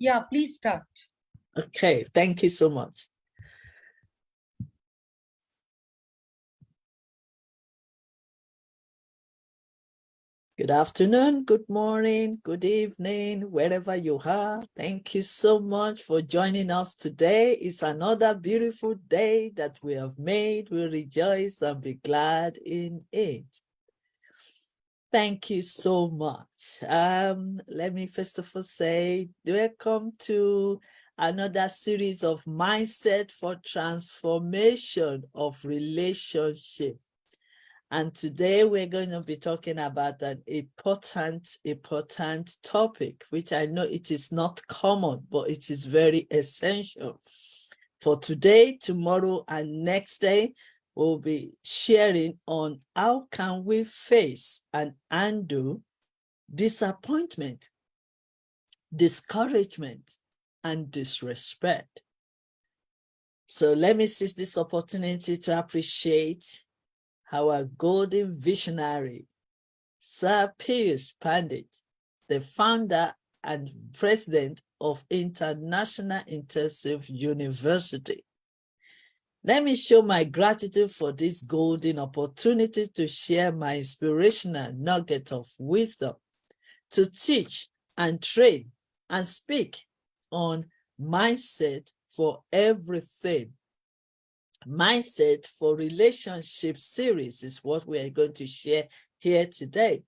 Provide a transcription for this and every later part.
Yeah, please start. Okay, thank you so much. Good afternoon, good morning, good evening, wherever you are. Thank you so much for joining us today. It's another beautiful day that we have made. We rejoice and be glad in it. Thank you so much. Let me first of all say welcome to another series of Mindset for Transformation of Relationship. And today we're going to be talking about an important topic, which I know it is not common, but it is very essential. For today, tomorrow, and next day, we'll be sharing on how can we face and undo disappointment, discouragement, and disrespect. So let me seize this opportunity to appreciate our golden visionary, Sir Piyush Pandit, the founder and president of International Intensive University. Let me show my gratitude for this golden opportunity to share my inspirational nugget of wisdom, to teach and train and speak on mindset for everything. Mindset for Relationship series is what we are going to share here today.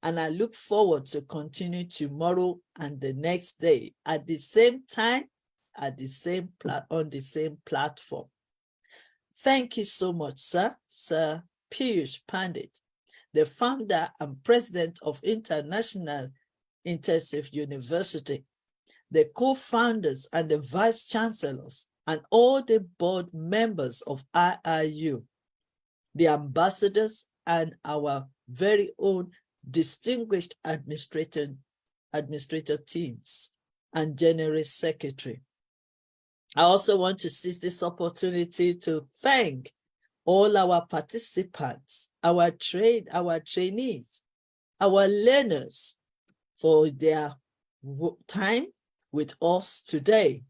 And I look forward to continue tomorrow and the next day at the same time, on the same platform. Thank you so much, Sir Piyush Pandit, the founder and president of International Intensive University, the co-founders and the vice chancellors, and all the board members of IIU, the ambassadors, and our very own distinguished administrator teams and general secretary. I also want to seize this opportunity to thank all our participants, our trainees, our learners for their time with us today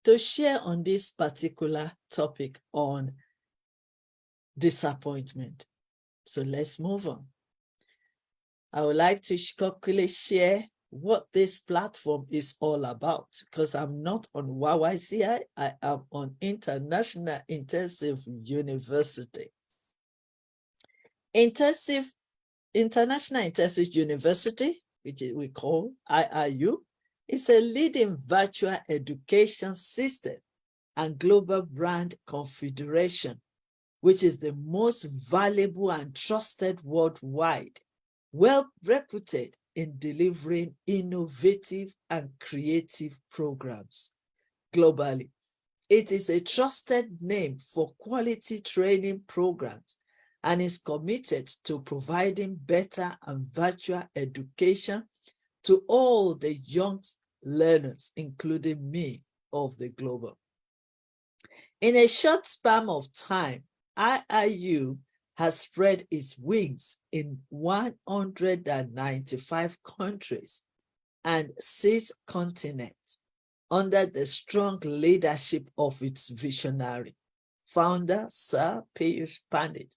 to share on this particular topic on disappointment. So let's move on. I would like to quickly share what this platform is all about, because I'm not on YYCI, I am on International Intensive University. International Intensive University, which we call IIU, is a leading virtual education system and global brand confederation, which is the most valuable and trusted worldwide, well reputed in delivering innovative and creative programs globally. It is a trusted name for quality training programs and is committed to providing better and virtual education to all the young learners, including me, of the global. In a short span of time, IIU has spread its wings in 195 countries and 6 continents under the strong leadership of its visionary founder, Sir Piyush Pandit,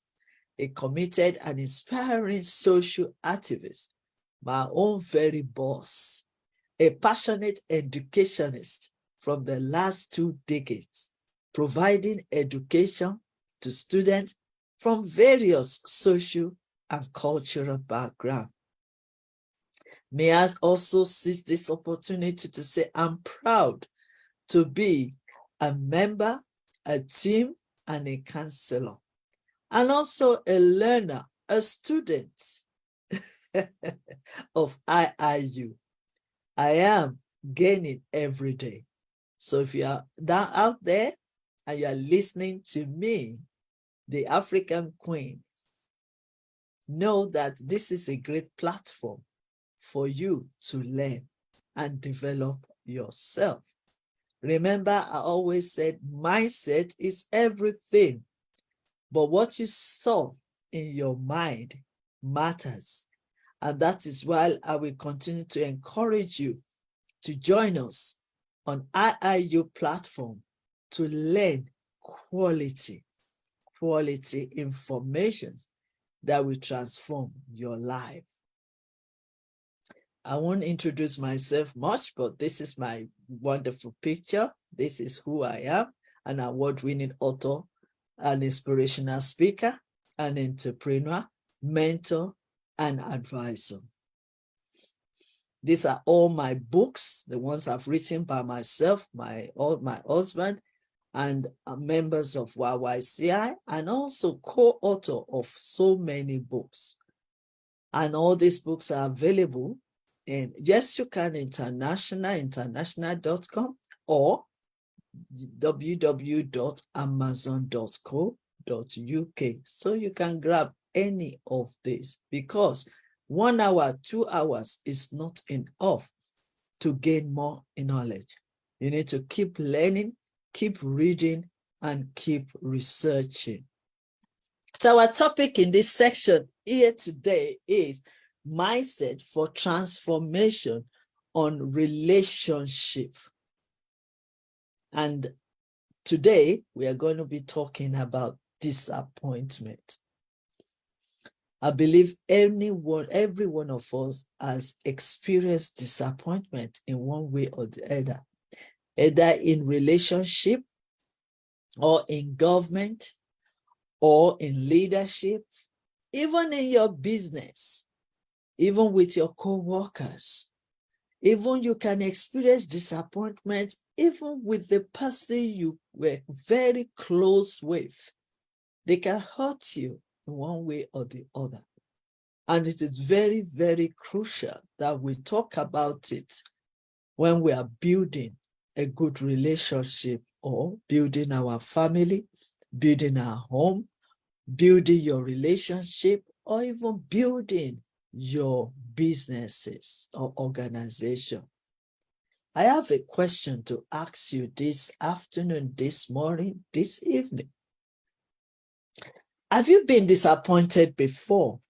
a committed and inspiring social activist, my own very boss, a passionate educationist from the last 2 decades, providing education to students from various social and cultural backgrounds. May I also seize this opportunity to say I'm proud to be a member, a team, and a counselor, and also a learner, a student of IIU. I am gaining every day. So if you are down out there and you are listening to me, the African Queen, know that this is a great platform for you to learn and develop yourself. Remember, I always said mindset is everything, but what you saw in your mind matters. And that is why I will continue to encourage you to join us on IIU platform to learn quality information that will transform your life. I won't introduce myself much, but this is my wonderful picture. This is who I am, an award-winning author, an inspirational speaker, an entrepreneur, mentor, and advisor. These are all my books, the ones I've written by myself, my husband, and members of YYCI, and also co-author of so many books. And all these books are available in Yes You Can international.com or www.amazon.co.uk. So you can grab any of these, because 1 hour, 2 hours is not enough to gain more knowledge. You need to keep learning, keep reading, and keep researching. So our topic in this section here today is mindset for transformation on relationship. And today we are going to be talking about disappointment. I believe every one of us has experienced disappointment in one way or the other, either in relationship or in government or in leadership, even in your business, even with your co-workers. Even you can experience disappointment even with the person you were very close with. They can hurt you in one way or the other. And it is very, very crucial that we talk about it when we are building a good relationship or building our family, building our home, building your relationship, or even building your businesses or organization. I have a question to ask you this afternoon, this morning, this evening. Have you been disappointed before?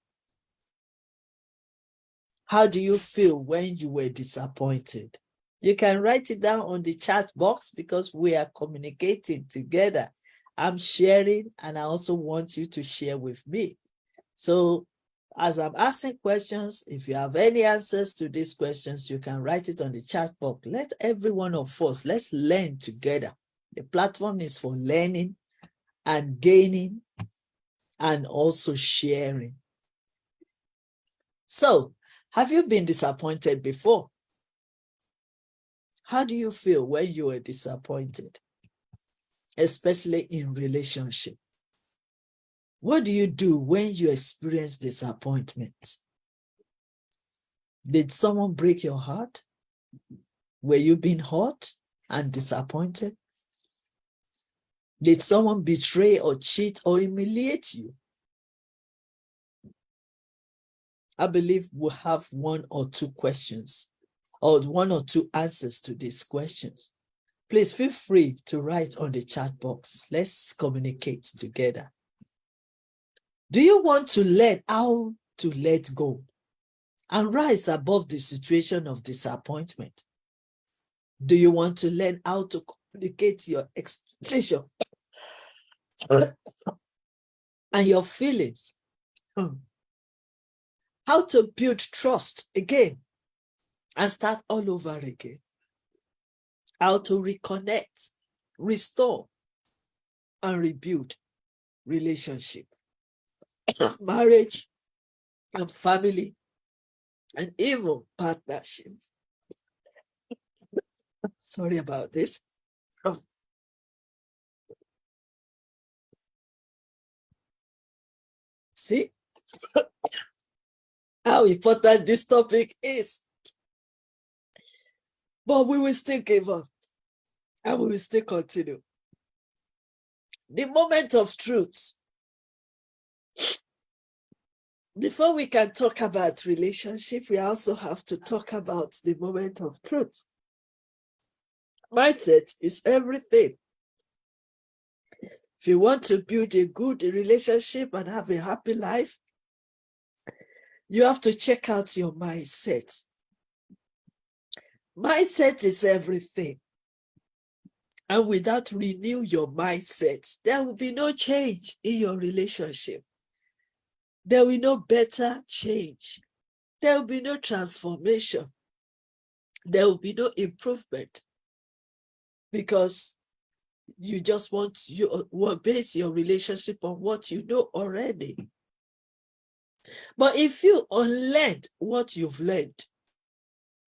How do you feel when you were disappointed? You can write it down on the chat box because we are communicating together. I'm sharing, and I also want you to share with me. So as I'm asking questions, if you have any answers to these questions, you can write it on the chat box. Let every one of us, let's learn together. The platform is for learning and gaining and also sharing. So, have you been disappointed before? How do you feel when you are disappointed, especially in relationship? What do you do when you experience disappointment? Did someone break your heart? Were you being hurt and disappointed? Did someone betray or cheat or humiliate you? I believe we'll have 1 or 2 questions or 1 or 2 answers to these questions. Please feel free to write on the chat box. Let's communicate together. Do you want to learn how to let go and rise above the situation of disappointment? Do you want to learn how to communicate your expectation and your feelings? How to build trust again and start all over again? How to reconnect, restore, and rebuild relationship, marriage, and family, and even partnership. Sorry about this. See how important this topic is. But we will still give up and we will still continue. The moment of truth. Before we can talk about relationship, we also have to talk about the moment of truth. Mindset is everything. If you want to build a good relationship and have a happy life, you have to check out your mindset. Mindset is everything. And without renew your mindset, there will be no change in your relationship. There will be no better change. There will be no transformation. There will be no improvement, because you just want you base your relationship on what you know already. But if you unlearn what you've learned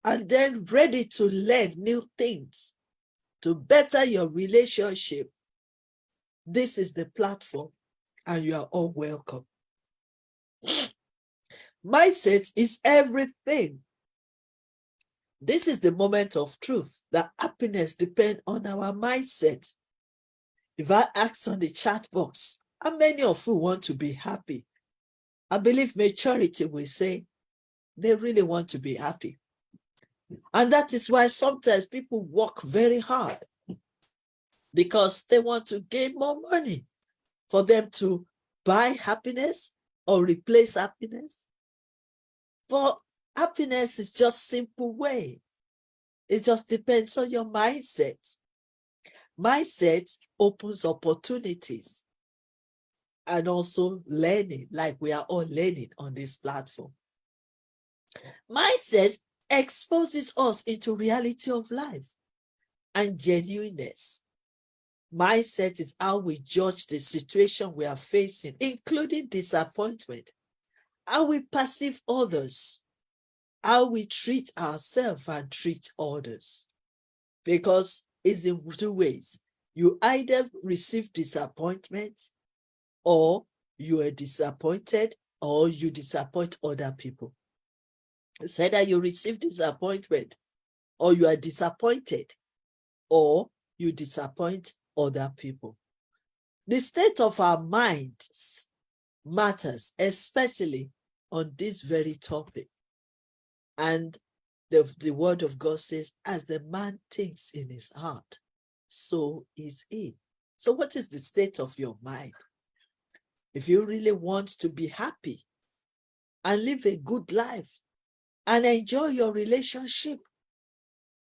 and then ready to learn new things to better your relationship, this is the platform and you are all welcome. Mindset is everything. This is the moment of truth that happiness depends on our mindset. If I ask on the chat box, how many of you want to be happy? I believe majority will say they really want to be happy. And that is why sometimes people work very hard, because they want to gain more money for them to buy happiness or replace happiness. But happiness is just simple way. It just depends on your mindset. Mindset opens opportunities and also learning, like we are all learning on this platform. Mindset exposes us into reality of life and genuineness. Mindset is how we judge the situation we are facing, including disappointment, how we perceive others, how we treat ourselves and treat others. Because it's in two ways. You either receive disappointment, or you are disappointed, or you disappoint other people. It's either you receive disappointment, or you are disappointed, or you disappoint other people. The state of our minds matters, especially on this very topic. And the word of God says, as the man thinks in his heart, so is he. So what is the state of your mind? If you really want to be happy and live a good life and enjoy your relationship,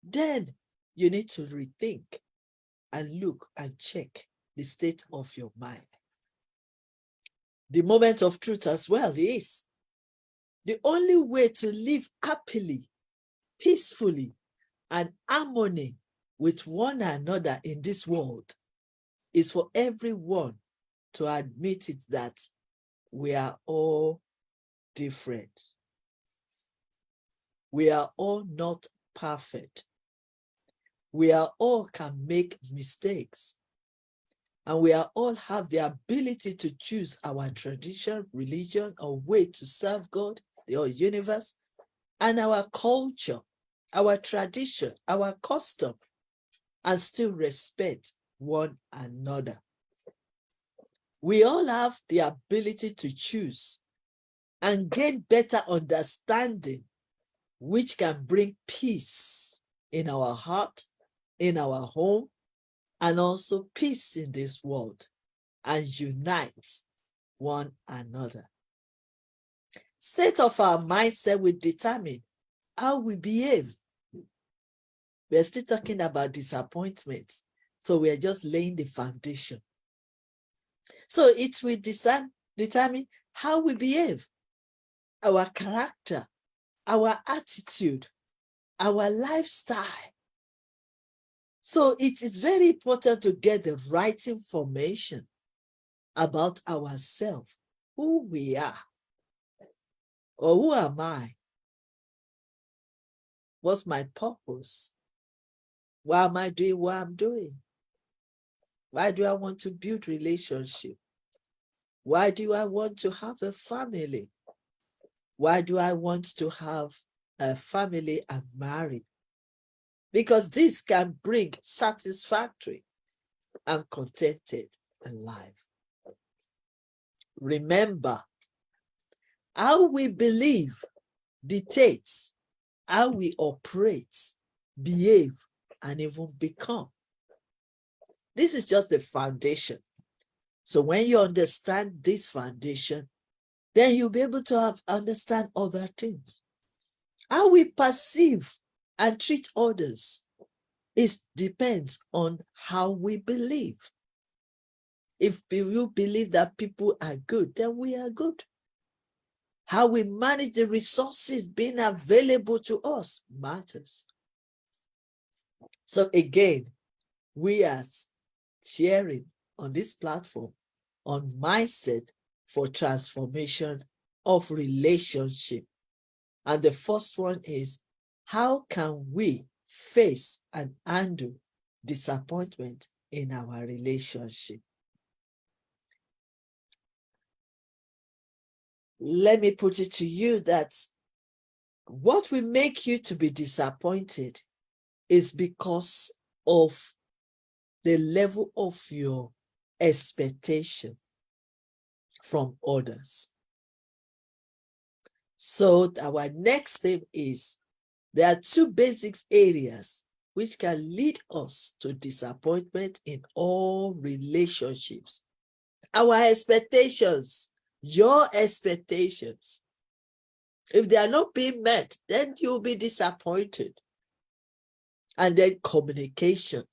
then you need to rethink and look and check the state of your mind. The moment of truth as well is the only way to live happily, peacefully, and harmony with one another in this world is for everyone to admit it that we are all different. We are all not perfect. We are all can make mistakes. And we are all have the ability to choose our tradition, religion, or way to serve God, the whole universe, and our culture, our tradition, our custom, and still respect one another. We all have the ability to choose and gain better understanding, which can bring peace in our heart, in our home, and also peace in this world, and unite one another. State of our mindset will determine how we behave. We're still talking about disappointment, so we're just laying the foundation. So it will determine how we behave, our character, our attitude, our lifestyle. So it is very important to get the right information about ourselves, who we are, or who am I? What's my purpose? Why am I doing what I'm doing? Why do I want to build relationship? Why do I want to have a family? Why do I want to have a family and marry? Because this can bring satisfactory and contented life. Remember, how we believe dictates how we operate, behave, and even become. This is just the foundation. So when you understand this foundation, then you'll be able to understand other things. How we perceive and treat others It depends on how we believe. If you believe that people are good, then we are good. How we manage the resources being available to us matters. So again, we are sharing on this platform on mindset for transformation of relationship. And the first one is, how can we face and handle disappointment in our relationship? Let me put it to you that what will make you to be disappointed is because of the level of your expectation from others. So our next step is, there are two basic areas which can lead us to disappointment in all relationships. Our expectations, your expectations. If they are not being met, then you'll be disappointed. And then communication.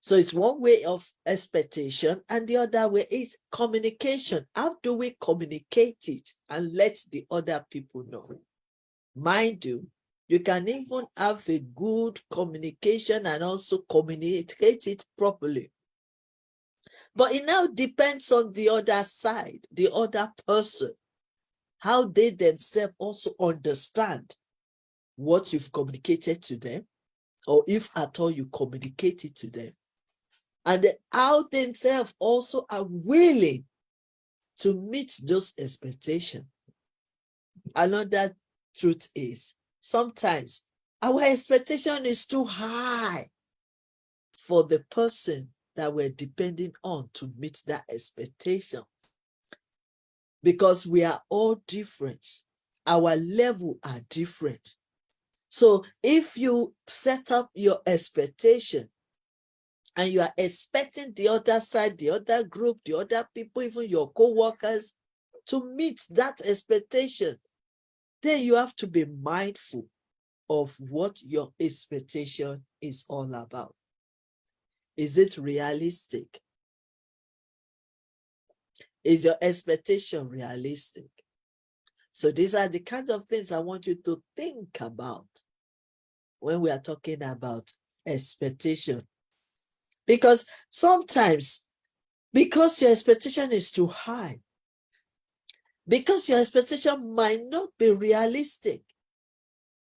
So it's one way of expectation, and the other way is communication. How do we communicate it and let the other people know? Mind you, you can even have a good communication and also communicate it properly. But it now depends on the other side, the other person, how they themselves also understand what you've communicated to them, or if at all you communicate it to them. And how themselves also are willing to meet those expectations. Another truth is, sometimes our expectation is too high for the person that we're depending on to meet that expectation. Because we are all different. Our level are different. So if you set up your expectation and you are expecting the other side, the other group, the other people, even your co-workers, to meet that expectation, then you have to be mindful of what your expectation is all about. Is it realistic? Is your expectation realistic? So these are the kinds of things I want you to think about when we are talking about expectation. Because sometimes, because your expectation is too high, because your expectation might not be realistic,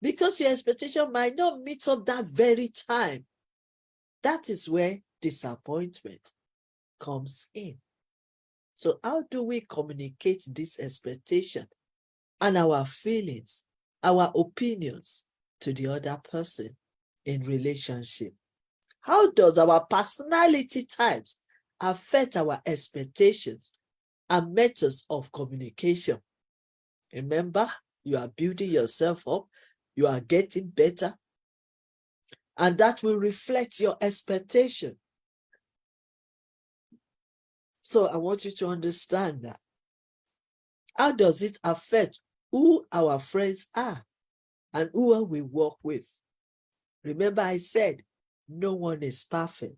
because your expectation might not meet up that very time, that is where disappointment comes in. So how do we communicate this expectation and our feelings, our opinions to the other person in relationship? How does our personality types affect our expectations and methods of communication? Remember, you are building yourself up, you are getting better, and that will reflect your expectation. So I want you to understand that. How does it affect who our friends are and who we work with? Remember, I said, no one is perfect.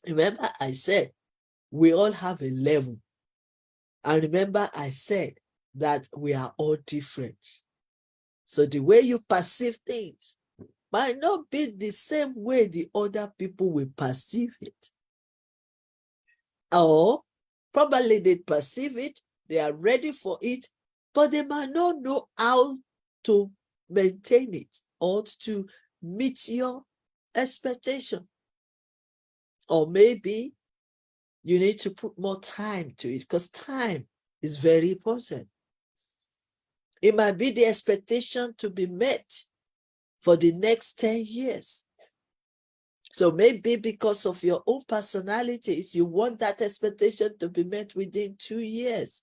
Remember, I said, we all have a level. And remember, I said that we are all different. So the way you perceive things might not be the same way the other people will perceive it. Or probably they perceive it, they are ready for it, but they might not know how to maintain it or to meet your expectation. Or maybe you need to put more time to it, because time is very important. It might be the expectation to be met for the next 10 years. So maybe because of your own personalities, you want that expectation to be met within 2 years.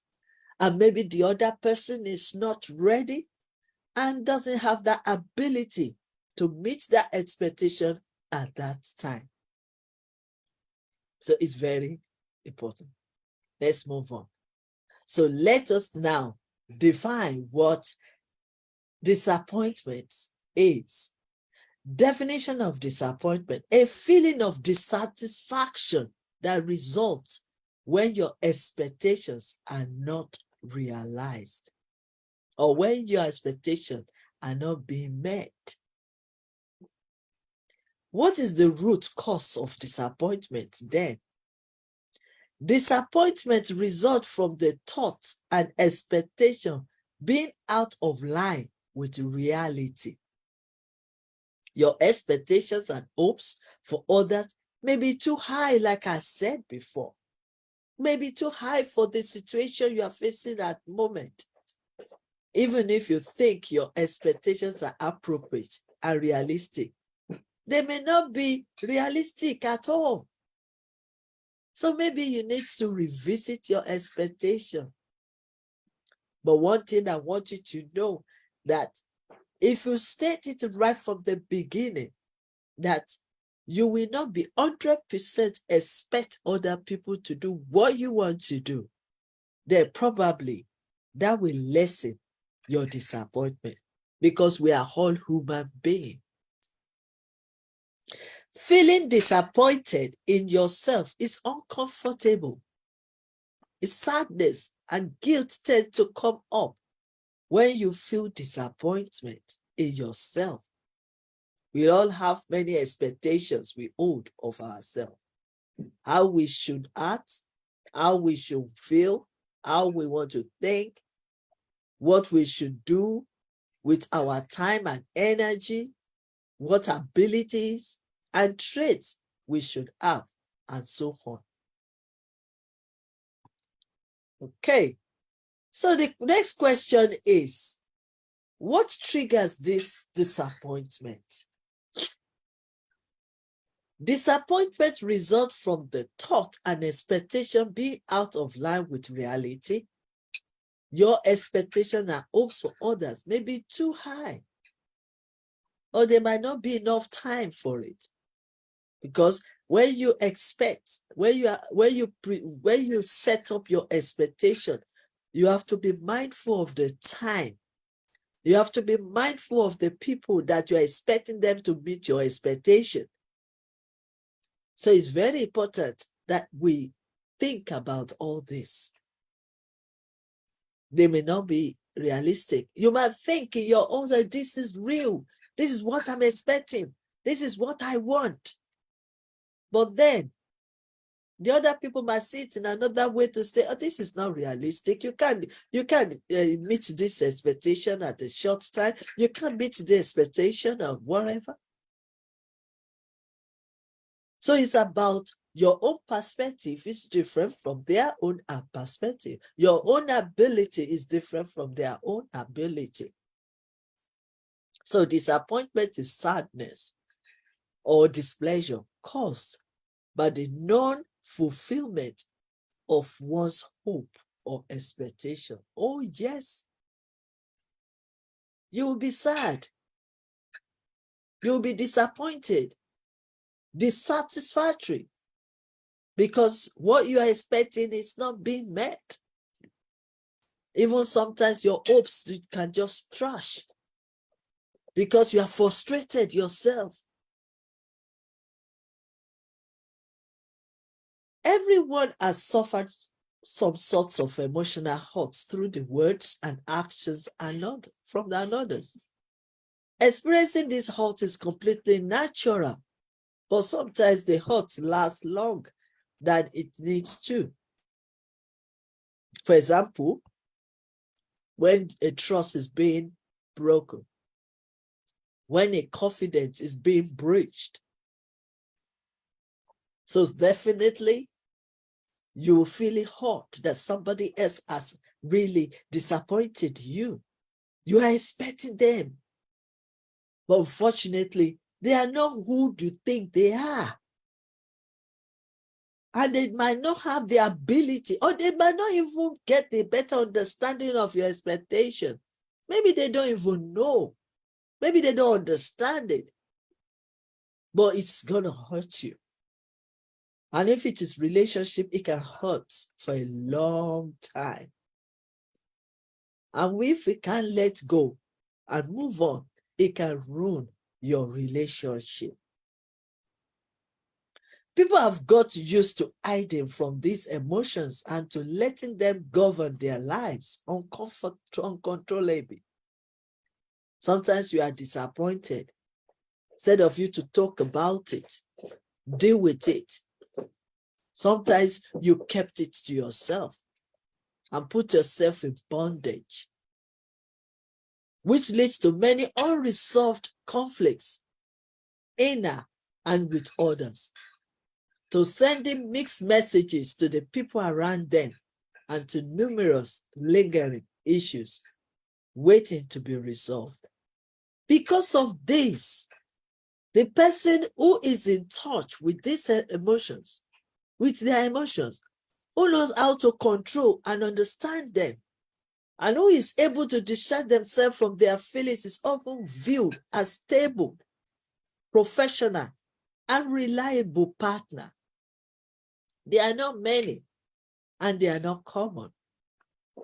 And maybe the other person is not ready and doesn't have that ability to meet that expectation at that time. So it's very important. Let's move on. So let us now define what disappointment is. Definition of disappointment: a feeling of dissatisfaction that results when your expectations are not realized, or when your expectations are not being met. What is the root cause of disappointment then? Disappointment results from the thoughts and expectation being out of line with reality. Your expectations and hopes for others may be too high, like I said before. May be too high for the situation you are facing at the moment. Even if you think your expectations are appropriate and realistic, they may not be realistic at all. So maybe you need to revisit your expectation. But one thing I want you to know, that if you state it right from the beginning, that you will not be 100% expect other people to do what you want to do, then probably that will lessen your disappointment, because we are all human beings. Feeling disappointed in yourself is uncomfortable. It's sadness and guilt tend to come up when you feel disappointment in yourself. We all have many expectations we hold of ourselves. How we should act, how we should feel, how we want to think, what we should do with our time and energy, what abilities and traits we should have, and so on. Okay, so the next question is, what triggers this disappointment? Disappointment results from the thought and expectation being out of line with reality. Your expectation and hopes for others may be too high, or there might not be enough time for it. Because when you expect, when you set up your expectation, you have to be mindful of the time. You have to be mindful of the people that you are expecting them to meet your expectation. So it's very important that we think about all this. They may not be realistic. You might think in your own that this is real. This is what I'm expecting. This is what I want. But then the other people might see it in another way to say, oh, this is not realistic. You can't meet this expectation at a short time. You can't meet the expectation of whatever. So it's about your own perspective is different from their own perspective. Your own ability is different from their own ability. So disappointment is sadness or displeasure caused by the non-fulfillment of one's hope or expectation. Oh, yes. You will be sad. You will be disappointed, dissatisfactory, because what you are expecting is not being met. Even sometimes your hopes can just trash because you are frustrated yourself. Everyone has suffered some sorts of emotional hurts through the words and actions from others. Experiencing this hurt is completely natural, but sometimes the hurt lasts longer than it needs to. For example, when a trust is being broken, when a confidence is being breached. So definitely, you will feel hurt that somebody else has really disappointed you. You are expecting them. But unfortunately, they are not who you think they are. And they might not have the ability, or they might not even get a better understanding of your expectation. Maybe they don't even know. Maybe they don't understand it. But it's going to hurt you. And if it is relationship, it can hurt for a long time. And if we can't let go and move on, it can ruin your relationship. People have got used to hiding from these emotions and to letting them govern their lives uncontrollably. Sometimes you are disappointed. Instead of you to talk about it, deal with it. Sometimes you kept it to yourself and put yourself in bondage, which leads to many unresolved conflicts, inner and with others, to sending mixed messages to the people around them and to numerous lingering issues waiting to be resolved. Because of this, the person who is in touch with these emotions, with their emotions, who knows how to control and understand them, and who is able to discharge themselves from their feelings, is often viewed as stable, professional, and reliable partner. They are not many, and they are not common,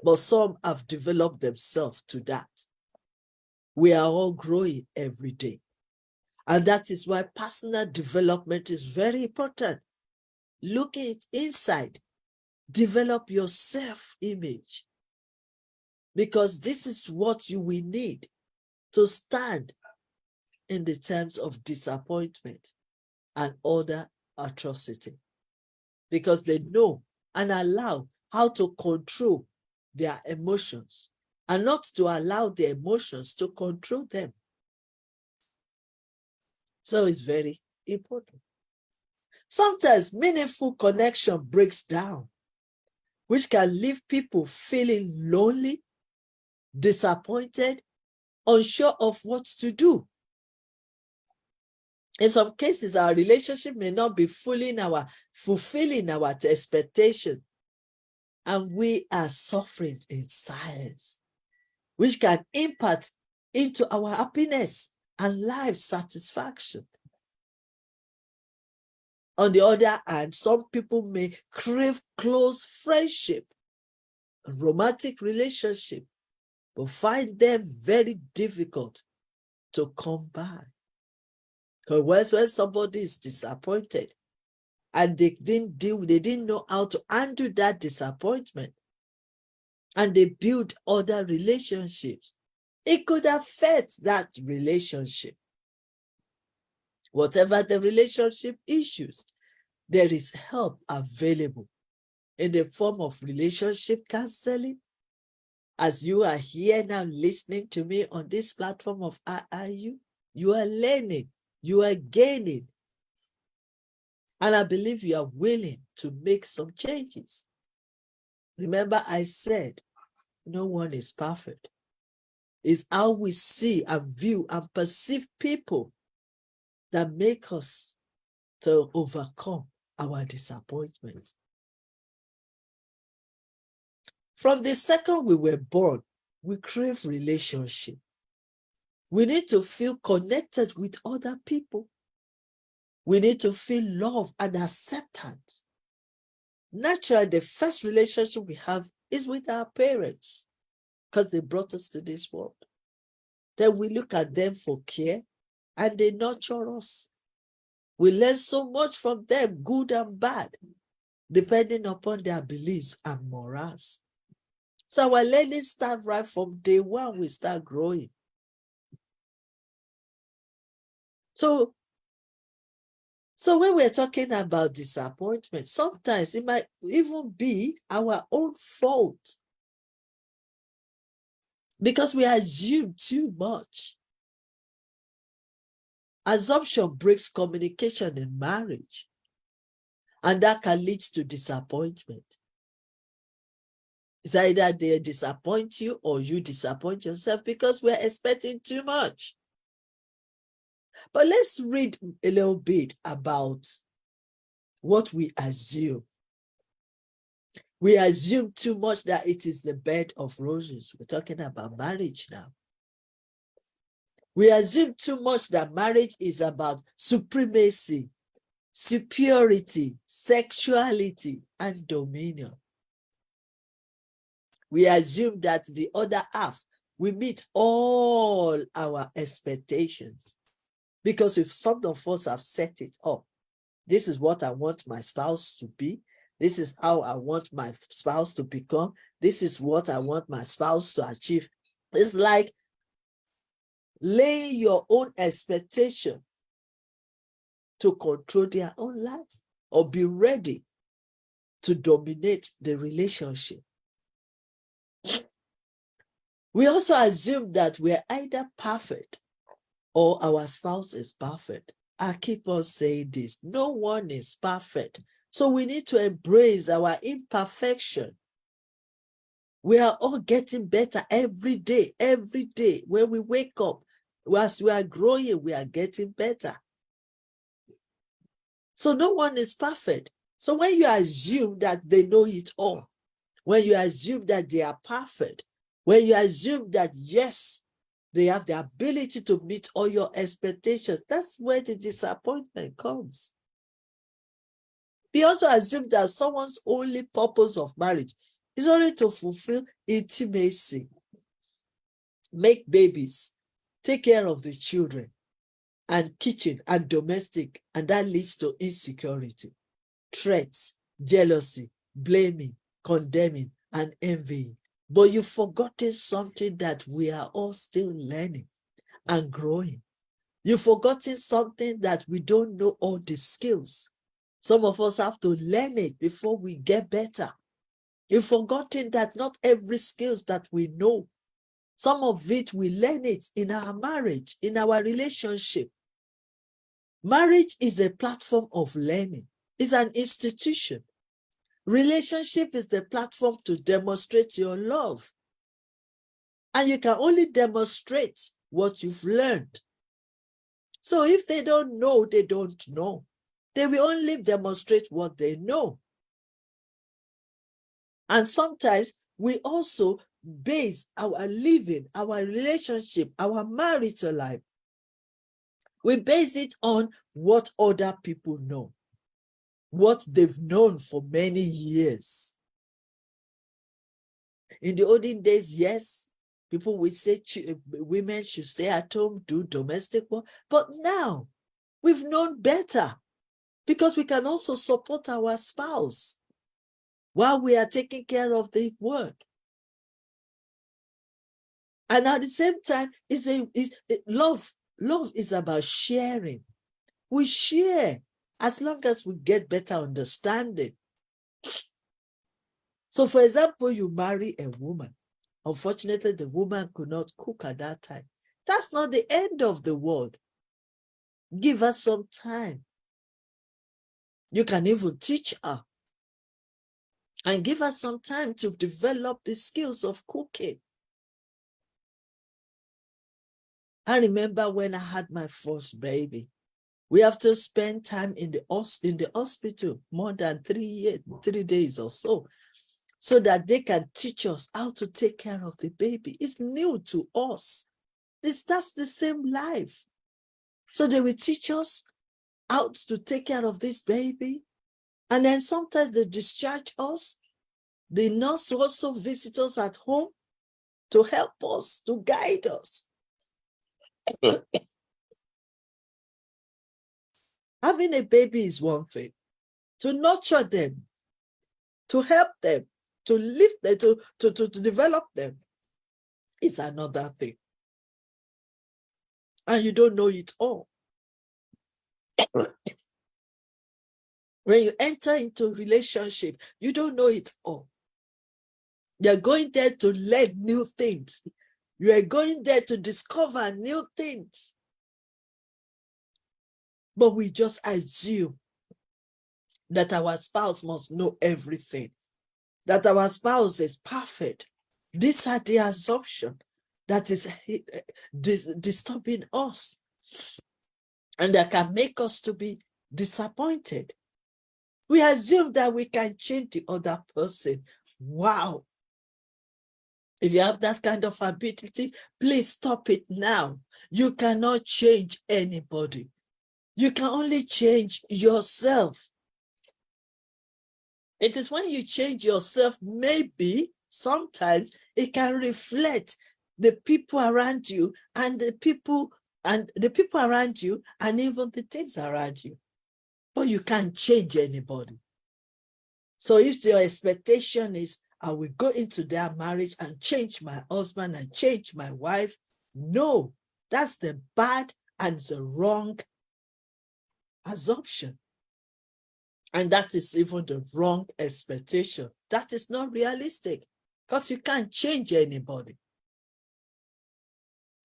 but some have developed themselves to that. We are all growing every day. And that is why personal development is very important. Looking inside, develop your self-image, because this is what you will need to stand in the terms of disappointment and other atrocity, because they know and allow how to control their emotions and not to allow their emotions to control them. So it's very important. Sometimes meaningful connection breaks down, which can leave people feeling lonely, disappointed, unsure of what to do. In some cases, our relationship may not be fulfilling our expectation, and we are suffering in silence, which can impact into our happiness and life satisfaction. On the other hand, some people may crave close friendship and romantic relationship, but find them very difficult to come by. Because when somebody is disappointed and they didn't know how to handle that disappointment, and they build other relationships, it could affect that relationship. Whatever the relationship issues, there is help available in the form of relationship counseling. As you are here now listening to me on this platform of IIU, you are learning, you are gaining, and I believe you are willing to make some changes. Remember, I said, no one is perfect. It's how we see and view and perceive people that make us to overcome our disappointment. From the second we were born, we crave relationship. We need to feel connected with other people. We need to feel love and acceptance. Naturally, the first relationship we have is with our parents, because they brought us to this world. Then we look at them for care, and they nurture us. We learn so much from them, good and bad, depending upon their beliefs and morals. So our learning starts right from day one. We start growing. So when we're talking about disappointment, sometimes it might even be our own fault, because we assume too much. Assumption breaks communication in marriage, and that can lead to disappointment. It's either they disappoint you or you disappoint yourself, because we're expecting too much. But let's read a little bit about what we assume. We assume too much that it is the bed of roses. We're talking about marriage now. We assume too much that marriage is about supremacy, superiority, sexuality, and dominion. We assume that the other half will meet all our expectations. Because if some of us have set it up, this is what I want my spouse to be. This is how I want my spouse to become. This is what I want my spouse to achieve. It's like laying your own expectation to control their own life or be ready to dominate the relationship. We also assume that we're either perfect or our spouse is perfect. I keep on saying this. No one is perfect. So we need to embrace our imperfection. We are all getting better every day, every day. When we wake up, as we are growing, we are getting better. So no one is perfect. So when you assume that they know it all, when you assume that they are perfect, when you assume that, yes, they have the ability to meet all your expectations, that's where the disappointment comes. We also assume that someone's only purpose of marriage is only to fulfill intimacy, make babies, take care of the children, and kitchen and domestic, and that leads to insecurity, threats, jealousy, blaming, condemning, and envying. But you've forgotten something that we are all still learning and growing. You've forgotten something that we don't know all the skills. Some of us have to learn it before we get better. You've forgotten that not every skills that we know, some of it we learn it in our marriage, in our relationship. Marriage is a platform of learning. It's an institution. Relationship is the platform to demonstrate your love. And you can only demonstrate what you've learned. So if they don't know, they don't know. They will only demonstrate what they know. And sometimes we also base our living, our relationship, our marital life. We base it on what other people know, what they've known for many years. In the olden days, yes, people would say women should stay at home, do domestic work. But now we've known better because we can also support our spouse while we are taking care of the work. And at the same time, love. Love is about sharing. We share as long as we get better understanding. So, for example, you marry a woman. Unfortunately, the woman could not cook at that time. That's not the end of the world. Give her some time. You can even teach her and give her some time to develop the skills of cooking. I remember when I had my first baby, we have to spend time in the hospital more than 3 days or so that they can teach us how to take care of the baby. It's new to us. That's the same life. So they will teach us how to take care of this baby. And then sometimes they discharge us. The nurse also visits us at home to help us, to guide us. Having a baby is one thing. To nurture them, to help them, to lift them, to develop them is another thing. And you don't know it all. When you enter into a relationship, you don't know it all. You're going there to learn new things. You are going there to discover new things. But we just assume that our spouse must know everything, that our spouse is perfect. These are the assumption that is disturbing us and that can make us to be disappointed. We assume that we can change the other person. Wow. If you have that kind of ability, please stop it now. You cannot change anybody. You can only change yourself. It is when you change yourself, maybe sometimes it can reflect the people around you and the people and the people around you, and even the things around you. But you can't change anybody. So if your expectation is, I will go into their marriage and change my husband and change my wife, no, that's the bad and the wrong assumption. And that is even the wrong expectation. That is not realistic because you can't change anybody.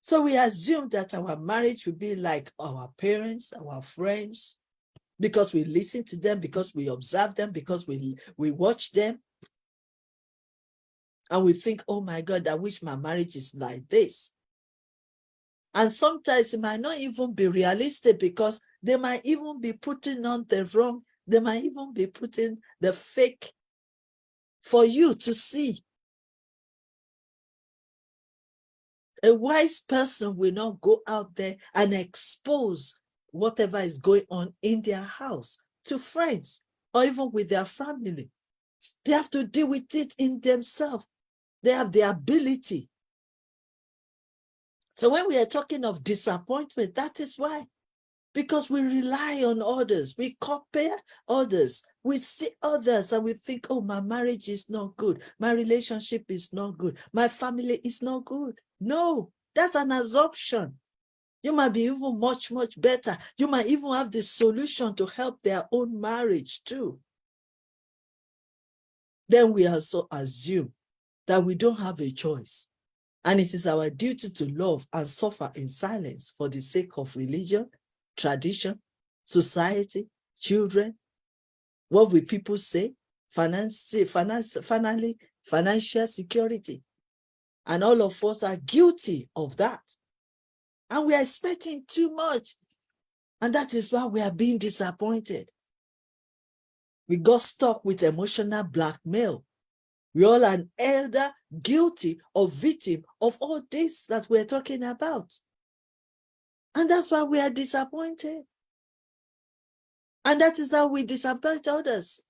So we assume that our marriage will be like our parents, our friends, because we listen to them, because we observe them, because we watch them. And we think, oh my God, I wish my marriage is like this. And sometimes it might not even be realistic because they might even be putting on the wrong, they might even be putting the fake for you to see. A wise person will not go out there and expose whatever is going on in their house to friends or even with their family. They have to deal with it in themselves. They have the ability. So when we are talking of disappointment, that is why. Because we rely on others. We compare others. We see others and we think, oh, my marriage is not good. My relationship is not good. My family is not good. No, that's an assumption. You might be even much, much better. You might even have the solution to help their own marriage too. Then we also assume that we don't have a choice. And it is our duty to love and suffer in silence for the sake of religion, tradition, society, children. What will people say? Finally, financial security. And all of us are guilty of that. And we are expecting too much. And that is why we are being disappointed. We got stuck with emotional blackmail. We all are an elder guilty or victim of all this that we're talking about. And that's why we are disappointed. And that is how we disappoint others.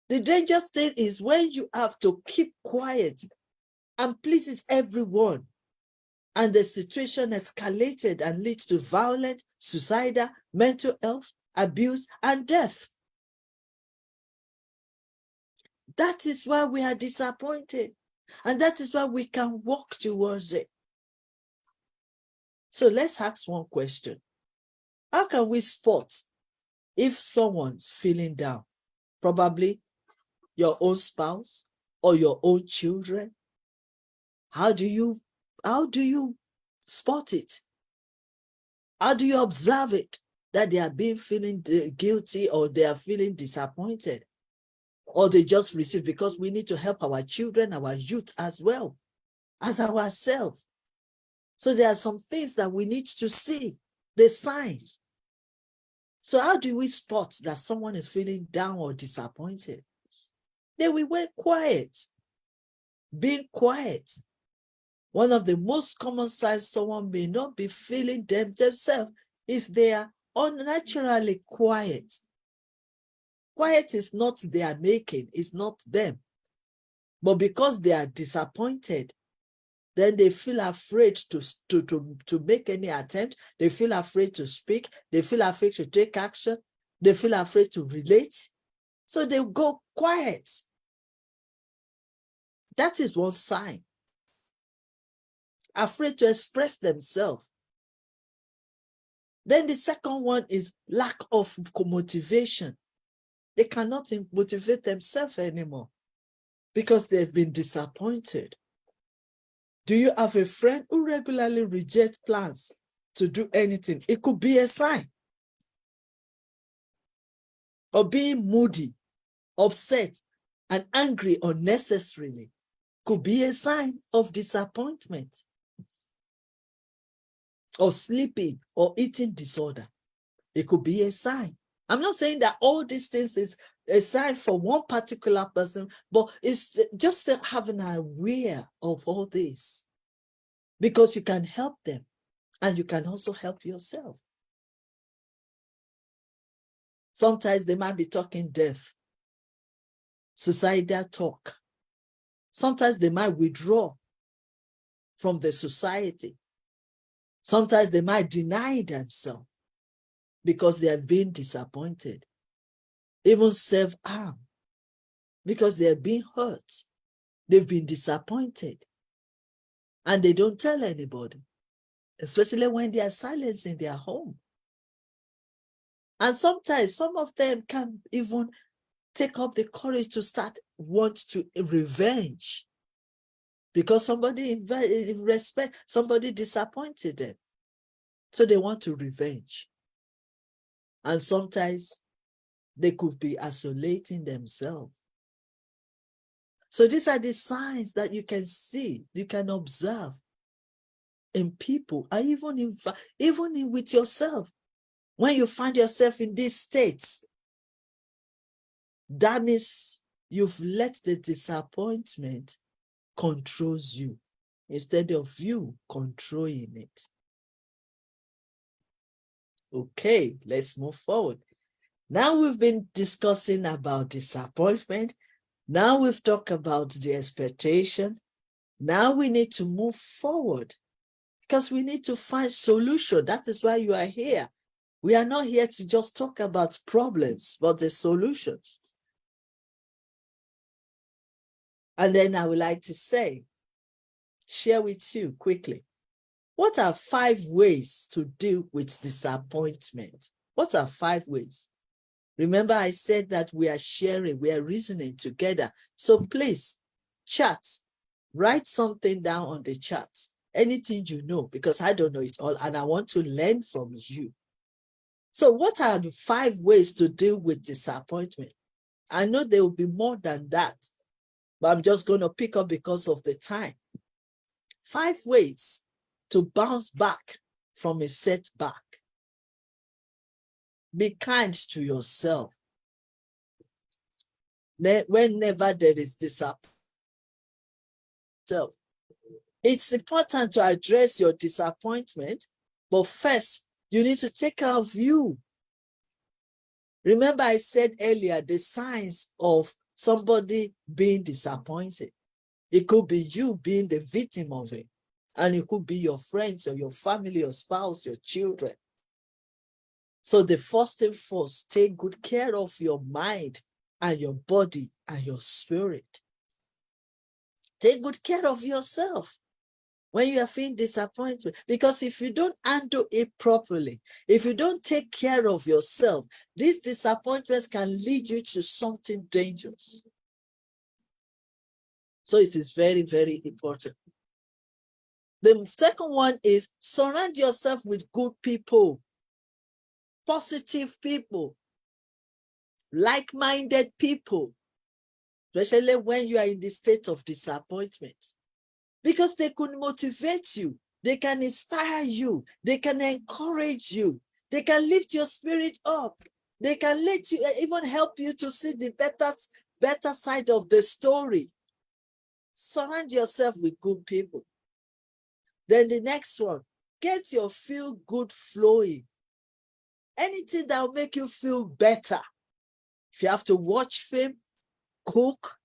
The dangerous thing is when you have to keep quiet and pleases everyone, and the situation escalated and leads to violent, suicidal, mental health, abuse, and death. That is why we are disappointed. And that is why we can walk towards it. So let's ask one question. How can we spot if someone's feeling down? Probably your own spouse or your own children. How do you spot it? How do you observe it that they are feeling guilty or they are feeling disappointed? Or they just receive, because we need to help our children, our youth as well as ourselves. So there are some things that we need to see, the signs. So how do we spot that someone is feeling down or disappointed? Then we went quiet. Being quiet. One of the most common signs someone may not be feeling themselves if they are unnaturally quiet. Quiet is not their making, it's not them. But because they are disappointed, then they feel afraid to make any attempt. They feel afraid to speak. They feel afraid to take action. They feel afraid to relate. So they go quiet. That is one sign. Afraid to express themselves. Then the second one is lack of motivation. They cannot motivate themselves anymore because they've been disappointed. Do you have a friend who regularly rejects plans to do anything? It could be a sign. Or being moody, upset, and angry unnecessarily could be a sign of disappointment. Or sleeping or eating disorder. It could be a sign. I'm not saying that all these things is a sign for one particular person, but it's just having an aware of all this. Because you can help them and you can also help yourself. Sometimes they might be talking death, suicidal talk. Sometimes they might withdraw from the society. Sometimes they might deny themselves because they have been disappointed, even self-harm, because they have been hurt. They've been disappointed, and they don't tell anybody, especially when they are silent in their home. And sometimes some of them can even take up the courage to want to revenge because somebody somebody disappointed them. So they want to revenge. And sometimes they could be isolating themselves. So these are the signs that you can see, you can observe in people, and even with yourself. When you find yourself in these states, that means you've let the disappointment controls you instead of you controlling it. Okay, let's move forward. Now we've been discussing about disappointment. Now we've talked about the expectation. Now we need to move forward because we need to find solution. That is why you are here. We are not here to just talk about problems, but the solutions. And then I would like to share with you quickly, what are 5 ways to deal with disappointment? What are 5 ways? Remember, I said that we are sharing, we are reasoning together. So please, chat, write something down on the chat, anything you know, because I don't know it all, and I want to learn from you. So what are the 5 ways to deal with disappointment? I know there will be more than that, but I'm just going to pick up because of the time. 5 ways to bounce back from a setback. Be kind to yourself. Whenever there is disappointment, it's important to address your disappointment, but first, you need to take care of you. Remember, I said earlier, the signs of somebody being disappointed. It could be you being the victim of it, and it could be your friends or your family, your spouse, your children. So the first thing first, take good care of your mind and your body and your spirit. Take good care of yourself when you are feeling disappointed, because if you don't handle it properly, if you don't take care of yourself, these disappointments can lead you to something dangerous. So it is very, very important. The second one is surround yourself with good people, positive people, like-minded people, especially when you are in the state of disappointment, because they could motivate you, they can inspire you, they can encourage you, they can lift your spirit up, they can let you even help you to see the better side of the story. Surround yourself with good people. Then the next one, get your feel good flowing. Anything that will make you feel better. If you have to watch film, cook,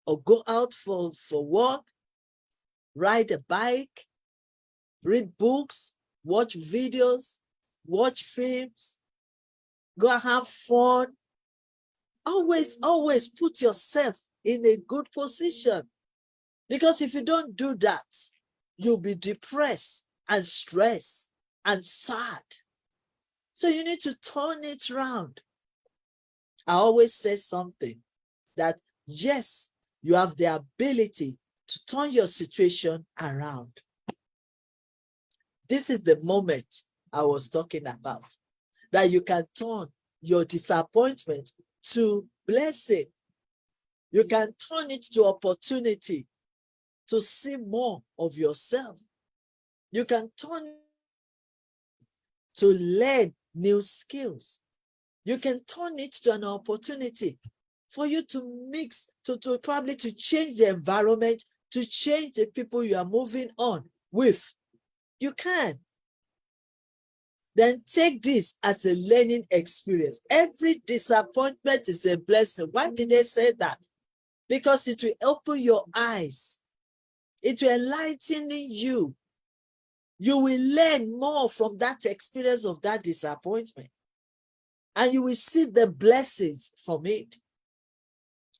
or go out for work, ride a bike, read books, watch videos, watch films, go and have fun. Always put yourself in a good position. Because if you don't do that, you'll be depressed and stressed and sad. So you need to turn it around. I always say something that, yes, you have the ability to turn your situation around. This is the moment I was talking about, that you can turn your disappointment to blessing. You can turn it to opportunity to see more of yourself. You can turn it to learn new skills. You can turn it to an opportunity for you to mix, to probably to change the environment, to change the people you are moving on with. You can. Then take this as a learning experience. Every disappointment is a blessing. Why did they say that? Because it will open your eyes. It will enlighten you. You will learn more from that experience of that disappointment. And you will see the blessings from it.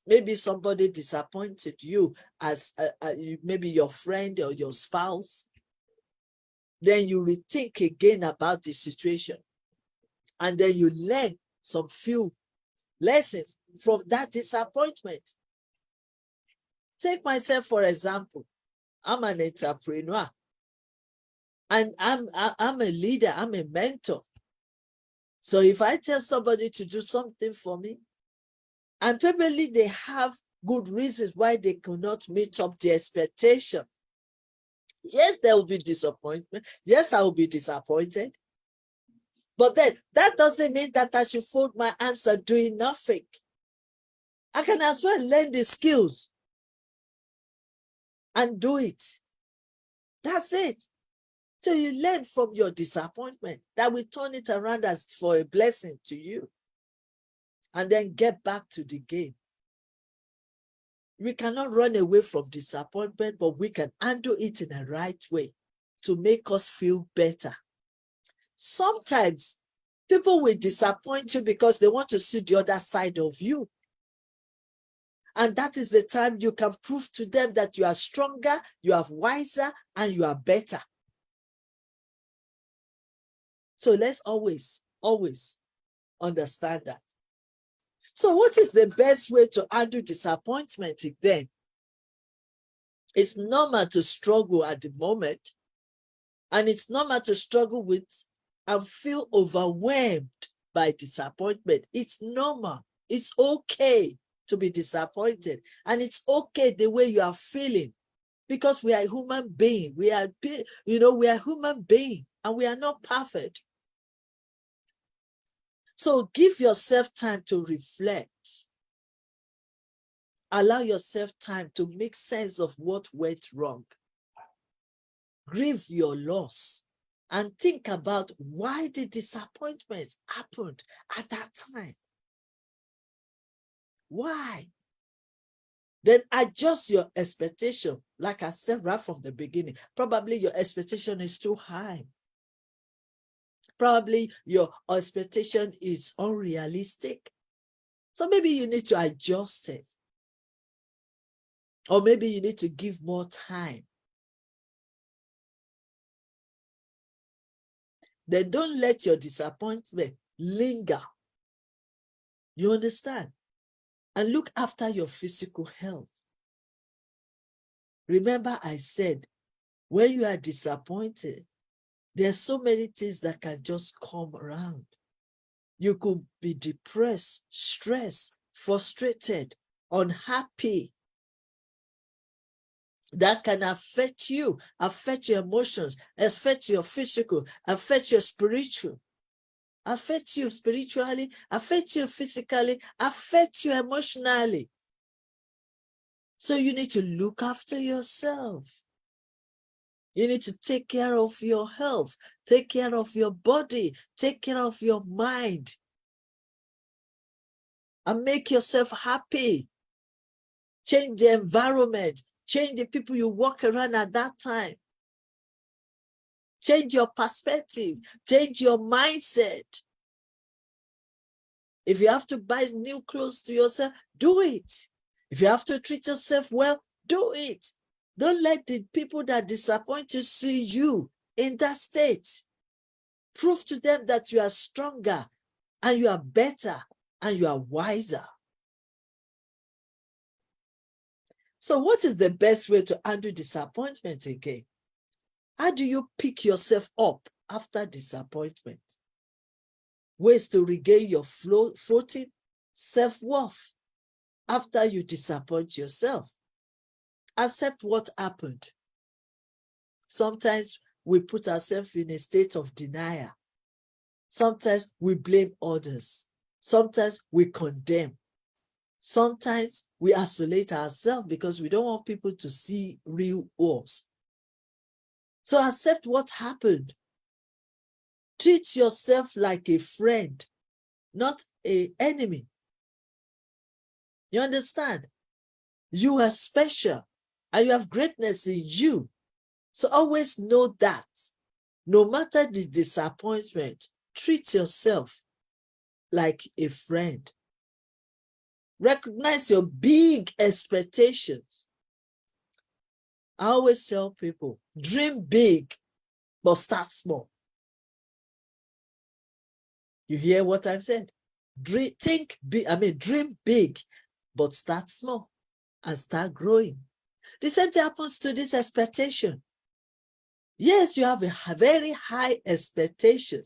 Maybe somebody disappointed you as maybe your friend or your spouse. Then you rethink again about the situation. And then you learn some few lessons from that disappointment. Take myself, for example. I'm an entrepreneur. And I'm a leader. I'm a mentor. So if I tell somebody to do something for me, and probably they have good reasons why they cannot meet up the expectation. Yes, there will be disappointment. Yes, I will be disappointed. But then that doesn't mean that I should fold my arms and doing nothing. I can as well learn the skills and do it. That's it. So you learn from your disappointment that will turn it around as for a blessing to you. And then get back to the game. We cannot run away from disappointment, but we can handle it in a right way to make us feel better. Sometimes people will disappoint you because they want to see the other side of you. And that is the time you can prove to them that you are stronger, you are wiser, and you are better. So let's always understand that. So what is the best way to handle disappointment then? It's normal to struggle at the moment. And it's normal to struggle with and feel overwhelmed by disappointment. It's normal. It's okay to be disappointed. And it's okay the way you are feeling. Because we are human beings. We are human beings. And we are not perfect. So give yourself time to reflect. Allow yourself time to make sense of what went wrong. Grieve your loss and think about why the disappointment happened at that time. Why? Then adjust your expectation. Like I said right from the beginning, probably your expectation is too high. Probably your expectation is unrealistic. So maybe you need to adjust it. Or maybe you need to give more time. Then don't let your disappointment linger. You understand? And look after your physical health. Remember I said, when you are disappointed, there are so many things that can just come around. You could be depressed, stressed, frustrated, unhappy. That can affect you, affect your emotions, affect your physical, affect your spiritual, affect you spiritually, affect you physically, affect you emotionally. So you need to look after yourself. You need to take care of your health, take care of your body, take care of your mind, and make yourself happy. Change the environment, change the people you walk around at that time. Change your perspective, change your mindset. If you have to buy new clothes to yourself, do it. If you have to treat yourself well, do it. Don't let the people that disappoint you see you in that state. Prove to them that you are stronger and you are better and you are wiser. So what is the best way to handle disappointment again? How do you pick yourself up after disappointment? Ways to regain your footing, self-worth after you disappoint yourself. Accept what happened. Sometimes we put ourselves in a state of denial. Sometimes we blame others. Sometimes we condemn. Sometimes we isolate ourselves because we don't want people to see real us. So accept what happened. Treat yourself like a friend, not an enemy. You understand? You are special and you have greatness in you. So always know that. No matter the disappointment, treat yourself like a friend. Recognize your big expectations. I always tell people, dream big, but start small. You hear what I've said? Dream big, but start small and start growing. The same thing happens to this expectation. Yes, you have a very high expectation.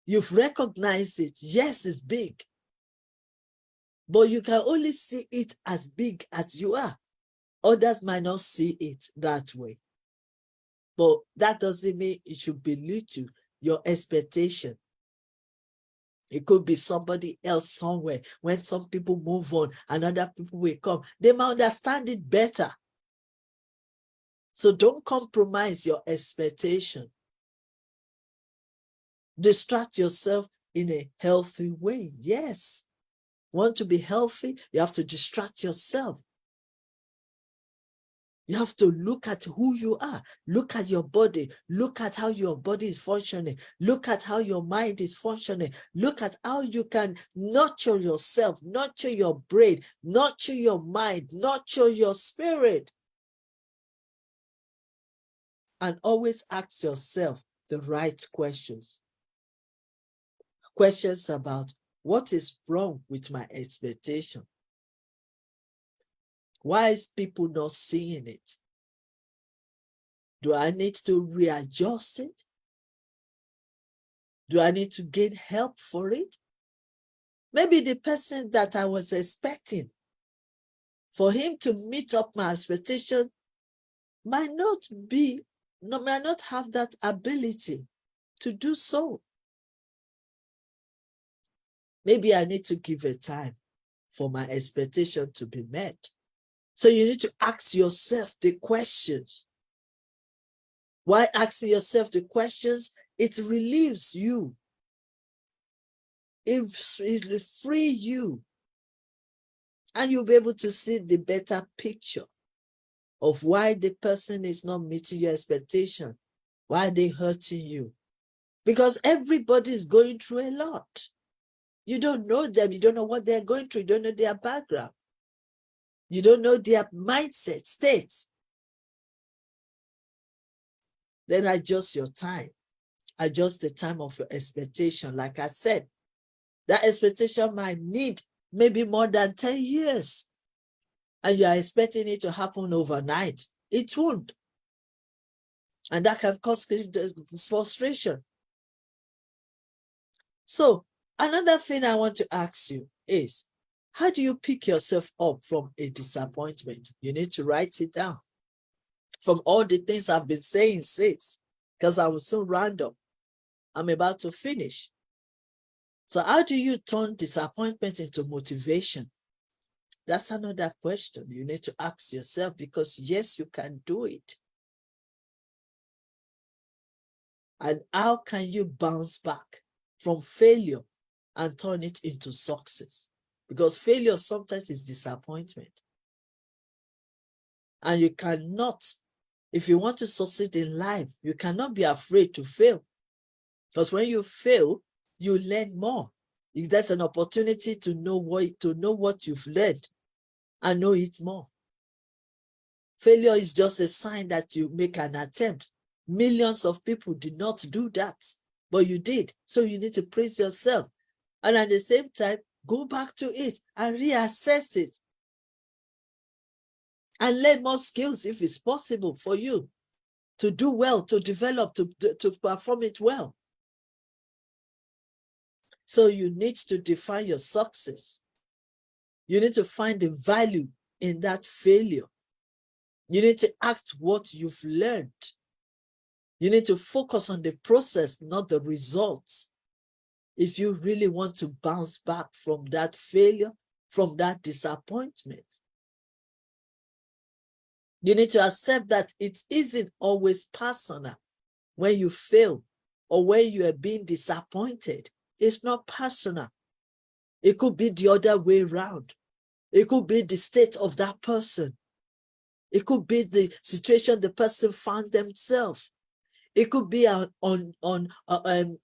You've recognized it. Yes, it's big. But you can only see it as big as you are. Others might not see it that way. But that doesn't mean it should be little, your expectation. It could be somebody else somewhere. When some people move on and other people will come, they might understand it better. So don't compromise your expectation. Distract yourself in a healthy way. Yes. Want to be healthy? You have to distract yourself. You have to look at who you are. Look at your body. Look at how your body is functioning. Look at how your mind is functioning. Look at how you can nurture yourself, nurture your brain, nurture your mind, nurture your spirit. And always ask yourself the right questions. Questions about what is wrong with my expectation? Why is people not seeing it? Do I need to readjust it? Do I need to get help for it? Maybe the person that I was expecting, for him to meet up my expectation, might not have that ability to do so. Maybe I need to give a time for my expectation to be met. So you need to ask yourself the questions. Why asking yourself the questions? It relieves you. It will free you. And you'll be able to see the better picture of why the person is not meeting your expectation, why they're hurting you. Because everybody is going through a lot. You don't know them. You don't know what they're going through. You don't know their background. You don't know their mindset, states. Then adjust your time. Adjust the time of your expectation. Like I said, that expectation might need maybe more than 10 years. And you are expecting it to happen overnight. It won't. And that can cause frustration. So another thing I want to ask you is, how do you pick yourself up from a disappointment? You need to write it down. From all the things I've been saying since, because I was so random. I'm about to finish. So how do you turn disappointment into motivation? That's another question you need to ask yourself, because yes, you can do it. And how can you bounce back from failure and turn it into success? Because failure sometimes is disappointment. And you cannot, if you want to succeed in life, you cannot be afraid to fail. Because when you fail, you learn more. If there's an opportunity to know what you've learned and know it more. Failure is just a sign that you make an attempt. Millions of people did not do that, but you did. So you need to praise yourself. And at the same time, go back to it and reassess it. And learn more skills if it's possible for you to do well, to develop, to perform it well. So you need to define your success. You need to find the value in that failure. You need to ask what you've learned. You need to focus on the process, not the results. If you really want to bounce back from that failure, from that disappointment. You need to accept that it isn't always personal when you fail or when you are being disappointed. It's not personal. It could be the other way around. It could be the state of that person. It could be the situation the person found themselves. It could be on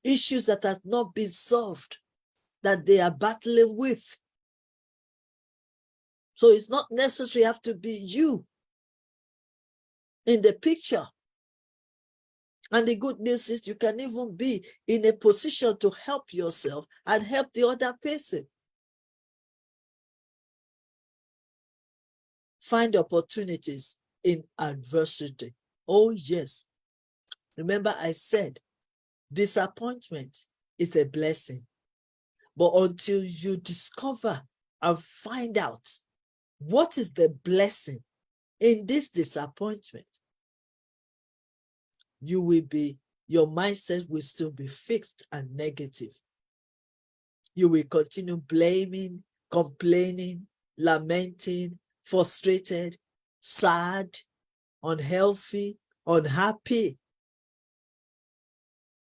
issues that have not been solved, that they are battling with. So it's not necessarily have to be you in the picture. And the good news is you can even be in a position to help yourself and help the other person. Find opportunities in adversity. Oh, yes. Remember, I said disappointment is a blessing. But until you discover and find out what is the blessing in this disappointment, your mindset will still be fixed and negative. You will continue blaming, complaining, lamenting, frustrated, sad, unhealthy, unhappy.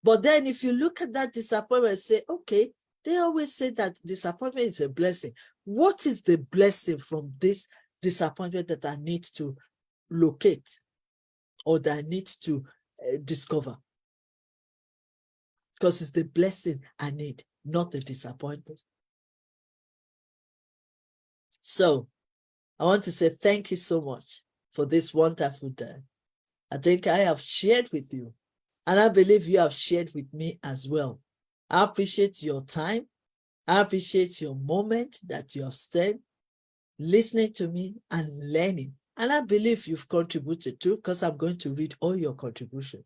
But then if you look at that disappointment and say, okay, they always say that disappointment is a blessing. What is the blessing from this disappointment that I need to locate or that I need to discover? Because it's the blessing I need, not the disappointment. So I want to say thank you so much for this wonderful day. I think I have shared with you, and I believe you have shared with me as well. I appreciate your time. I appreciate your moment that you have spent listening to me and learning. And I believe you've contributed too, because I'm going to read all your contribution.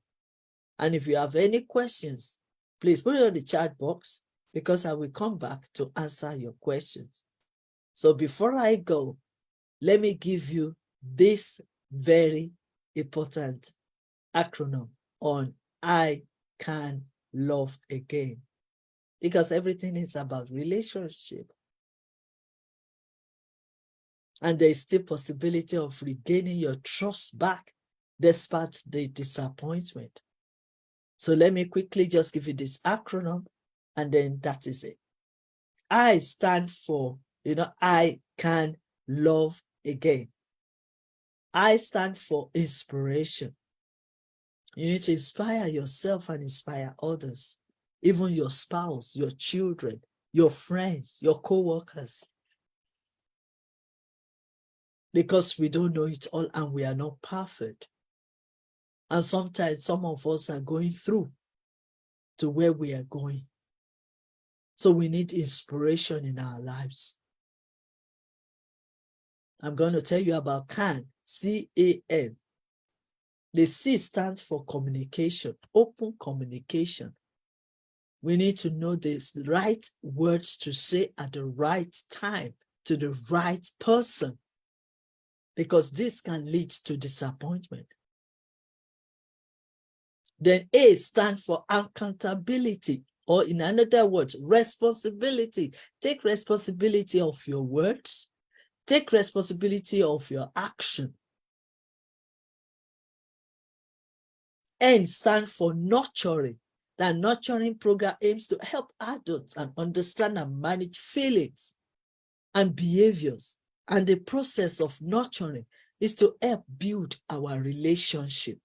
And if you have any questions, please put it on the chat box, because I will come back to answer your questions. So before I go, let me give you this very important acronym on I Can Love Again, because everything is about relationship. And there is still possibility of regaining your trust back despite the disappointment. So let me quickly just give you this acronym, and then that is it. I stand for, I can love again. I stand for inspiration. You need to inspire yourself and inspire others, even your spouse, your children, your friends, your co-workers. Because we don't know it all and we are not perfect. And sometimes some of us are going through to where we are going. So we need inspiration in our lives. I'm going to tell you about CAN, C-A-N. The C stands for communication, open communication. We need to know the right words to say at the right time to the right person, because this can lead to disappointment. Then A stands for accountability, or in another words, responsibility. Take responsibility of your words. Take responsibility of your action. N stands for nurturing. The nurturing program aims to help adults and understand and manage feelings and behaviors. And the process of nurturing is to help build our relationship.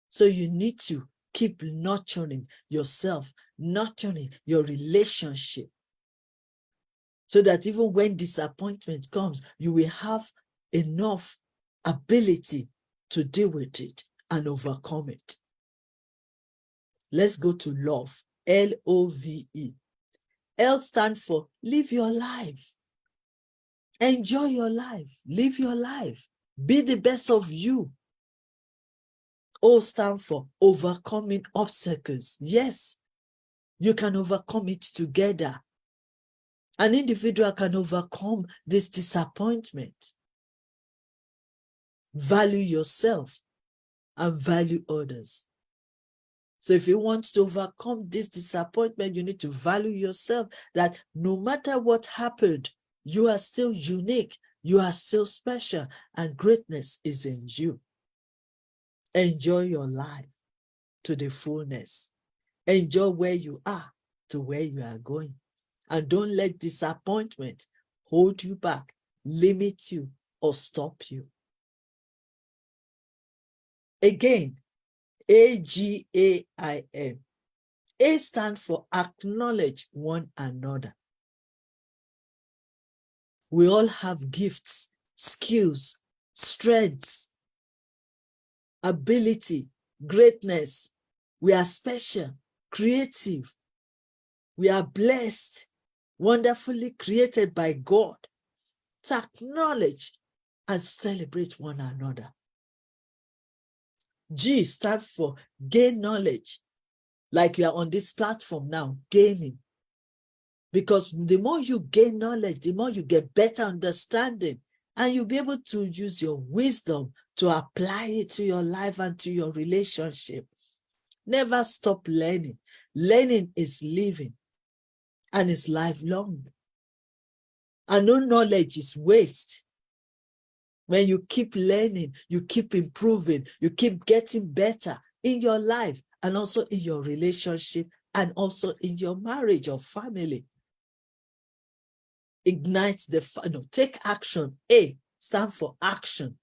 So you need to keep nurturing yourself, nurturing your relationship, so that even when disappointment comes, you will have enough ability to deal with it and overcome it. Let's go to love, L-O-V-E. L stands for live your life. Enjoy your life. Live your life. Be the best of you. O stands for overcoming obstacles. Yes, you can overcome it together. An individual can overcome this disappointment. Value yourself and value others. So if you want to overcome this disappointment, you need to value yourself, that no matter what happened, you are still unique, you are still special, and greatness is in you. Enjoy your life to the fullness. Enjoy where you are to where you are going. And don't let disappointment hold you back, limit you, or stop you. Again, AGAIN. A stands for acknowledge one another. We all have gifts, skills, strengths, ability, greatness. We are special, creative. We are blessed, wonderfully created by God to acknowledge and celebrate one another. G stands for gain knowledge, like you are on this platform now, gaining. Because the more you gain knowledge, the more you get better understanding, and you'll be able to use your wisdom to apply it to your life and to your relationship. Never stop learning. Learning is living and is lifelong. And no knowledge is waste. When you keep learning, you keep improving, you keep getting better in your life and also in your relationship and also in your marriage or family. Ignite take action. A stand for action.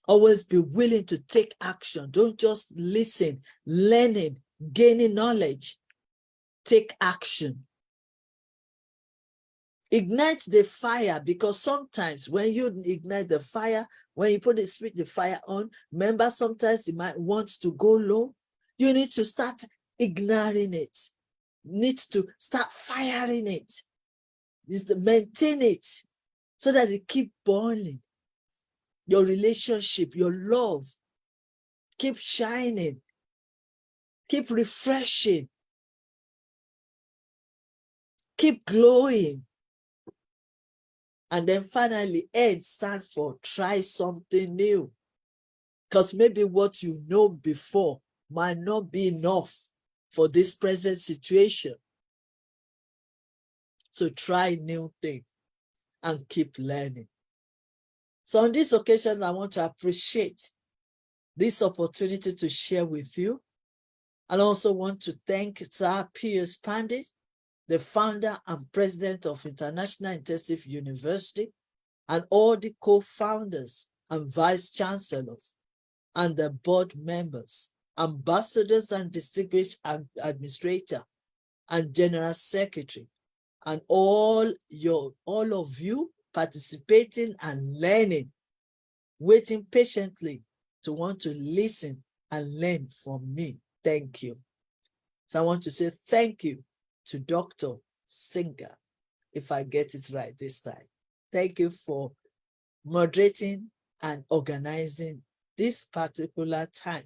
Always be willing to take action. Don't just listen, learning, gaining knowledge. Take action. Ignite the fire, because sometimes when you ignite the fire, when you put the fire on, remember sometimes it might want to go low. You need to start igniting it. Need to start firing it. Is to maintain it so that it keep burning. Your relationship, your love, keep shining, keep refreshing, keep glowing. And then finally, N stand for try something new. Because maybe what you know before might not be enough for this present situation. So try new things and keep learning. So on this occasion, I want to appreciate this opportunity to share with you. And also want to thank Sir Pius Pandit, the founder and president of International Intensive University, and all the co-founders and vice-chancellors and the board members, ambassadors and distinguished administrator and general secretary, and all of you participating and learning, waiting patiently to want to listen and learn from me. Thank you. So I want to say thank you to Dr. Singer, if I get it right this time. Thank you for moderating and organizing this particular time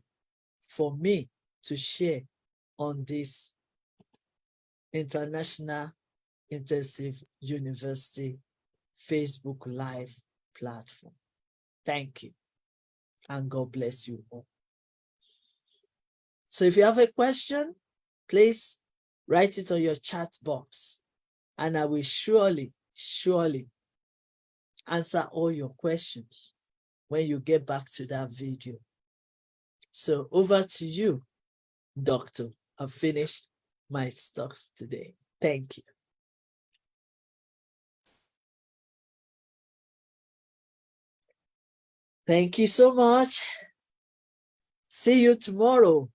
for me to share on this International Intensive University Facebook Live platform. Thank you, and God bless you all. So if you have a question, please write it on your chat box, and I will surely answer all your questions when you get back to that video. So over to you, Doctor. I've finished my stocks today. Thank you. Thank you so much. See you tomorrow.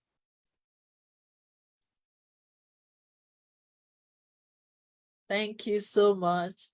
Thank you so much.